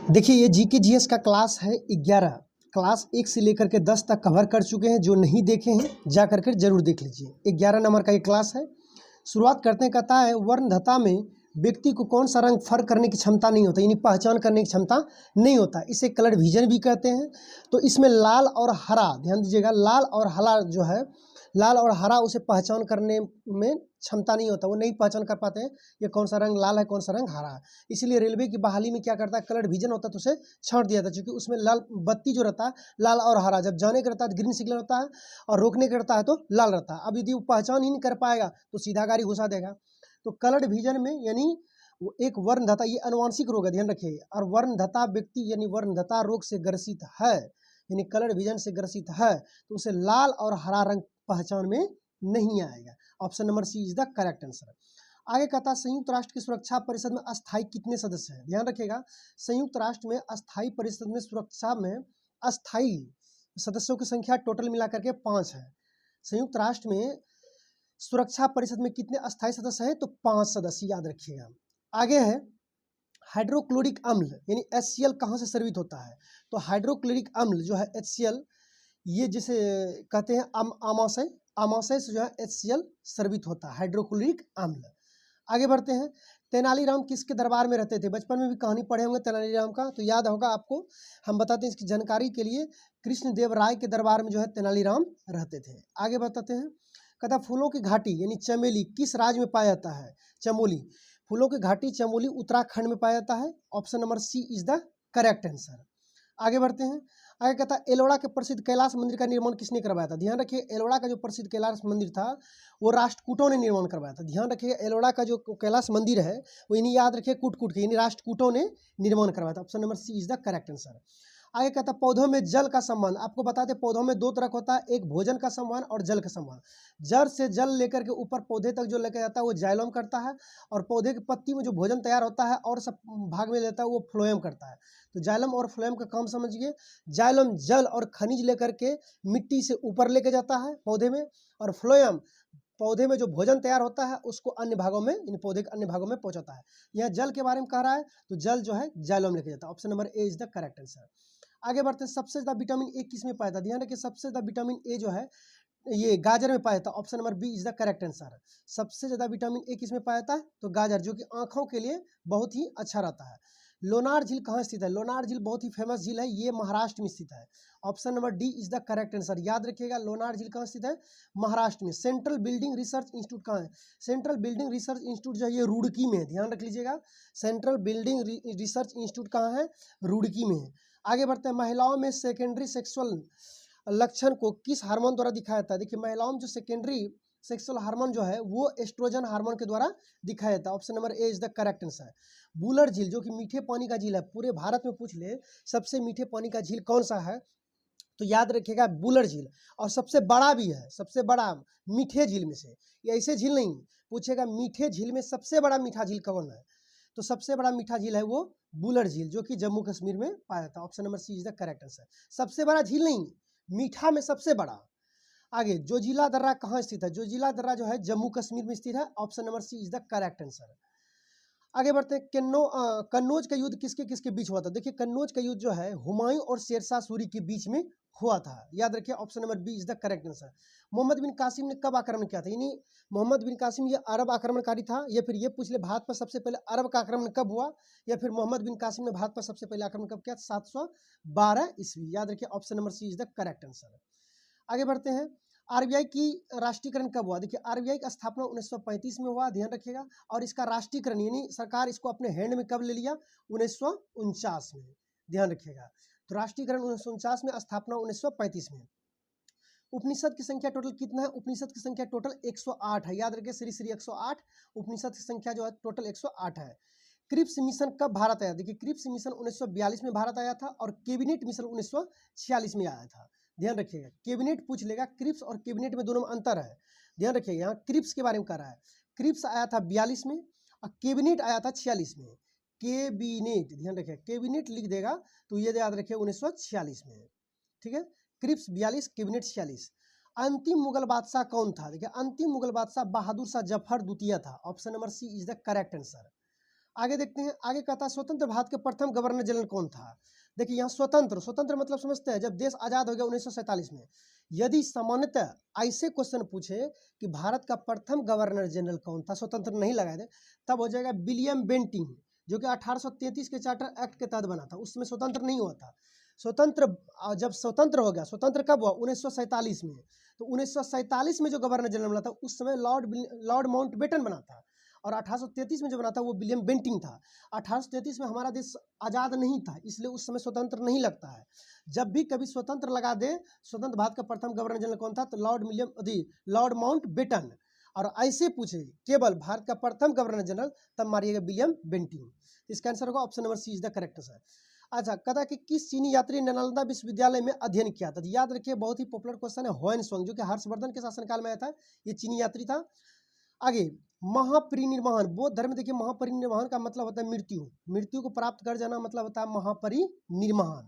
देखिए ये GK GS का क्लास है 11। क्लास 1 से लेकर के 10 तक कवर कर चुके हैं। जो नहीं देखे हैं जा करके जरूर देख लीजिए। 11 नंबर का ये क्लास है। शुरुआत करते हैं। कहता है वर्णधता में व्यक्ति को कौन सा रंग फर्क करने की क्षमता नहीं होता, यानी पहचान करने की क्षमता नहीं होता। इसे कलर विजन भी कहते हैं। तो इसमें लाल और हरा, ध्यान दीजिएगा, लाल और हरा जो है, लाल और हरा उसे पहचान करने में क्षमता नहीं होता, वो नहीं पहचान कर पाते हैं ये कौन सा रंग लाल है कौन सा रंग हरा है। इसीलिए रेलवे की बहाली में क्या करता है, कलर विजन होता है तो उसे छांट दिया था, क्योंकि उसमें लाल बत्ती जो रहता है लाल और हरा, जब जाने का रहता है तो ग्रीन सिग्नल होता है और रोकने का रहता है तो लाल रहता है। अब यदि वो पहचान ही नहीं कर पाएगा तो सीधा गाड़ी घुसा देगा। तो कलर विजन में यानी वो एक वर्णधता, ये अनुवांशिक रोग है, ध्यान रखिए। और वर्णधता व्यक्ति यानी वर्णधता रोग से ग्रसित है, यानी कलर विजन से ग्रसित है, तो उसे लाल और हरा रंग पहचान में नहीं आएगा। Option number C is the correct answer. आगे कहता है संयुक्त राष्ट्र की सुरक्षा परिषद में अस्थायी कितने सदस्य हैं। ध्यान रखिएगा, संयुक्त राष्ट्र में अस्थायी परिषद में सुरक्षा में अस्थायी सदस्यों की संख्या टोटल मिलाकर के 5 है। संयुक्त राष्ट्र में सुरक्षा परिषद में कितने अस्थायी सदस्य हैं, तो 5 सदस्य, याद रखिएगा। आगे है हाइड्रोक्लोरिक अम्ल यानी HCl कहाँ से स्रावित होता है। तो हाइड्रोक्लोरिक अम्ल जो है HCl, ये जिसे कहते हैं आमाशय, आमाशय से जो है HCl स्रावित होता है, हाइड्रोक्लोरिक अम्ल। आगे बढ़ते हैं। तेनालीराम किसके दरबार में रहते थे। बचपन में भी कहानी पढ़े होंगे तेनालीराम का, तो याद होगा आपको। हम बताते हैं इसकी जानकारी के लिए, कृष्णदेव राय के दरबार में जो है तेनालीराम रहते थे। आगे बताते हैं। कहता फूलों की घाटी यानी चमेली किस राज्य में पाया जाता है। चमोली, फूलों की घाटी चमोली उत्तराखंड में पाया जाता है। Option number C is the correct answer. आगे बढ़ते हैं। आगे कहता है एलोरा के प्रसिद्ध कैलाश मंदिर का निर्माण किसने करवाया था। ध्यान रखिए, एलोरा का जो प्रसिद्ध कैलाश मंदिर था वो राष्ट्रकूटों ने निर्माण करवाया था। ध्यान रखिए, एलोरा का जो कैलाश मंदिर है वो इन्हीं, याद रखिए, कूट के यानी राष्ट्रकूटों ने निर्माण करवाया था। Option number C is the correct answer. आगे कहता है पौधों में जल का संबंध। आपको बताते पौधों में 2 तरह का होता है, एक भोजन का संबंध और जल का संबंध। जड़ से जल लेकर के ऊपर पौधे तक जो लेकर जाता है वो जाइलम करता है, और पौधे की पत्ती में जो भोजन तैयार होता है और सब भाग में लेता है वो फ्लोएम करता है। तो जाइलम और फ्लोएम का काम समझिए। जाइलम जल और खनिज लेकर के मिट्टी से ऊपर लेके जाता है पौधे में, और फ्लोएम पौधे में जो भोजन तैयार होता है उसको अन्य भागों में, इन पौधे के अन्य भागों में पहुंचाता है। यह जल के बारे में कह रहा है, तो जल जो है जाइलम लेके जाता है। Option number A is the correct answer. आगे बढ़ते हैं। सबसे ज्यादा विटामिन ए किसमें पाया था। ध्यान रखिए, सबसे ज्यादा विटामिन ए जो है ये गाजर में पाया था। Option number B is the correct answer. सबसे ज्यादा विटामिन ए किसमें पाया था, तो गाजर, जो कि आंखों के लिए बहुत ही अच्छा रहता है। लोनार झील कहाँ स्थित है। लोनार झील बहुत ही फेमस झील है, ये महाराष्ट्र में स्थित है। Option number D is the correct answer. याद रखिएगा, लोनार झील कहाँ स्थित है, महाराष्ट्र में। सेंट्रल बिल्डिंग रिसर्च इंस्टीट्यूट कहाँ है। सेंट्रल बिल्डिंग रिसर्च इंस्टीट्यूट जो है ये रुड़की में है, ध्यान रख लीजिएगा। सेंट्रल बिल्डिंग रिसर्च इंस्टीट्यूट कहाँ है, रुड़की में है। आगे बढ़ते हैं। महिलाओं में सेकेंडरी सेक्सुअल लक्षण को किस हार्मोन द्वारा दिखाया जाता है। देखिए, महिलाओं में जो सेकेंडरी सेक्सुअल हार्मोन जो है वो एस्ट्रोजन हार्मोन के द्वारा दिखाया जाता है। Option number A is the correct answer. Wular झील जो कि मीठे पानी का झील है, पूरे भारत में पूछ ले सबसे मीठे पानी का झील कौन सा है, तो याद रखिएगा बुलर झील। और सबसे बड़ा भी है, सबसे बड़ा मीठे झील में से, ये ऐसे झील नहीं पूछेगा, मीठे झील में सबसे बड़ा मीठा झील कौन है, तो सबसे बड़ा मीठा झील है वो बुलर झील, जो कि जम्मू कश्मीर में पाया जाता है। Option number C is the correct answer. सबसे बड़ा झील नहीं, मीठा में सबसे बड़ा। आगे जोजिला दर्रा कहाँ स्थित है। जोजिला दर्रा जो है जम्मू कश्मीर में स्थित है। Option number C is the correct answer. आगे बढ़ते हैं। कन्नौज का युद्ध किसके किसके बीच हुआ था। देखिए, कन्नौज का युद्ध जो है हुमायूं और शेरशाह सूरी के बीच में हुआ था। याद रखिए, option number B is the correct answer. Mohammad bin Qasim ने कब आक्रमण किया था, यानी मोहम्मद बिन कासिम ये अरब आक्रमणकारी था, या फिर ये पूछ ले भारत पर सबसे पहले अरब का आक्रमण कब हुआ, या फिर मोहम्मद बिन कासिम ने भारत पर सबसे पहले आक्रमण कब किया, 712 ईस्वी। याद रखिए, option number C is the correct answer. आगे बढ़ते हैं। आरबीआई की राष्ट्रीयकरण कब हुआ। देखिए, आरबीआई का स्थापना 1935 में हुआ, ध्यान रखिएगा। और इसका राष्ट्रीयकरण यानी सरकार इसको अपने हैंड में कब ले लिया, 1949 में, ध्यान रखिएगा। तो राष्ट्रीयकरण 1949 में, स्थापना 1935 में। उपनिषद की संख्या टोटल कितना है। उपनिषद की संख्या टोटल 108 है। याद रखिए, श्री श्री 108 उपनिषद की संख्या जो है टोटल 108 है। क्रिप्स मिशन कब भारत आया। देखिए, क्रिप्स मिशन 1942 में भारत आया था, और कैबिनेट मिशन 1946 में आया था। ध्यान रखिएगा, कैबिनेट पूछ लेगा, क्रिप्स और कैबिनेट में दोनों में अंतर है। ध्यान रखिएगा, यहाँ क्रिप्स के बारे में कह रहा है। क्रिप्स आया था 42 में और कैबिनेट आया था 46 में। कैबिनेट, ध्यान रखिए, कैबिनेट लिख देगा तो ये याद रखिए 1946 में, ठीक है। Cripps 42, cabinet 46। अंतिम मुगल बादशाह कौन था। देखिए, अंतिम मुगल बादशाह बहादुर शाह जफर द्वितीय था। Option number C is the correct answer. आगे देखते हैं, आगे कहता है स्वतंत्र भारत के प्रथम गवर्नर जनरल कौन था। देखिए यहाँ स्वतंत्र, स्वतंत्र मतलब समझते हैं जब देश आज़ाद हो गया 1947 में। यदि सामान्यतः ऐसे क्वेश्चन पूछे कि भारत का प्रथम गवर्नर जनरल कौन था, स्वतंत्र नहीं लगाए थे, तब हो जाएगा विलियम बेंटिंग, जो कि 1833 के चार्टर एक्ट के तहत बना था। उसमें स्वतंत्र नहीं हुआ था। स्वतंत्र जब स्वतंत्र हो गया, स्वतंत्र कब हुआ, 1947 में। तो 1947 में जो गवर्नर जनरल बना था उस समय लॉर्ड माउंटबेटन बना था, और 1833 में जो बना था वो विलियम बेंटिंग था। 1833 में हमारा देश आज़ाद नहीं था, इसलिए उस समय स्वतंत्र नहीं लगता है। जब भी कभी स्वतंत्र लगा दे, स्वतंत्र भारत का प्रथम गवर्नर जनरल कौन था, तो लॉर्ड माउंटबेटन। और ऐसे पूछे केवल भारत का प्रथम गवर्नर जनरल, तब मारिएगा विलियम बेंटिंग। इसका आंसर होगा option number C is the correct answer. अच्छा, कहता कि किस चीनी यात्री ने नालंदा विश्वविद्यालय में अध्ययन किया था। याद रखिए बहुत ही पॉपुलर क्वेश्चन है, ह्वेनसांग, जो कि हर्षवर्धन के शासनकाल में आया था, ये चीनी यात्री था। आगे महापरिनिर्वाण, बौद्ध धर्म में देखिए महापरिनिर्वाण का मतलब होता है मृत्यु, मृत्यु को प्राप्त कर जाना मतलब होता है महापरिनिर्वाण।